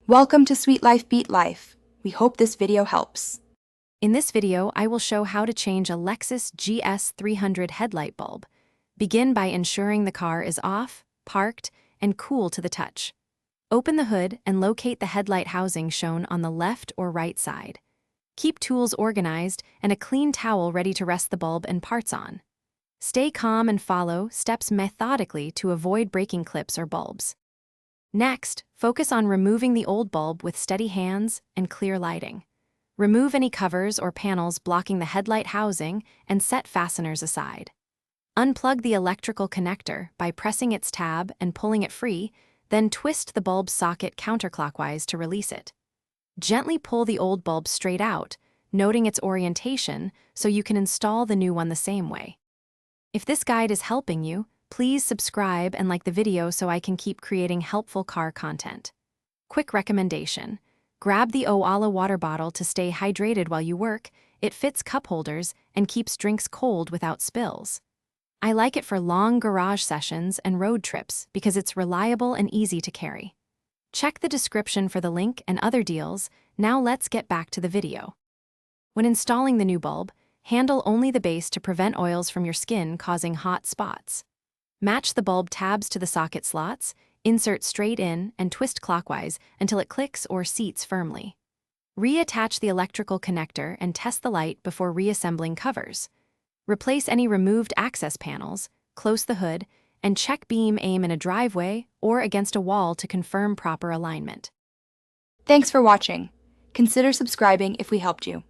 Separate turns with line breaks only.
Welcome to Sweet Life Beat Life. We hope this video helps.
In this video, I will show how to change a Lexus GS300 headlight bulb. Begin by ensuring the car is off, parked, and cool to the touch. Open the hood and locate the headlight housing shown on the left or right side. Keep tools organized and a clean towel ready to rest the bulb and parts on. Stay calm and follow steps methodically to avoid breaking clips or bulbs. Next, focus on removing the old bulb with steady hands and clear lighting. Remove any covers or panels blocking the headlight housing and set fasteners aside. Unplug the electrical connector by pressing its tab and pulling it free, then twist the bulb socket counterclockwise to release it. Gently pull the old bulb straight out, noting its orientation so you can install the new one the same way. If this guide is helping you, please subscribe and like the video so I can keep creating helpful car content. Quick recommendation: grab the Oala water bottle to stay hydrated while you work. It fits cup holders and keeps drinks cold without spills. I like it for long garage sessions and road trips because it's reliable and easy to carry. Check the description for the link and other deals. Now let's get back to the video. When installing the new bulb, handle only the base to prevent oils from your skin causing hot spots. Match the bulb tabs to the socket slots, insert straight in, and twist clockwise until it clicks or seats firmly. Reattach the electrical connector and test the light before reassembling covers. Replace any removed access panels, close the hood, and check beam aim in a driveway or against a wall to confirm proper alignment.
Thanks for watching. Consider subscribing if we helped you.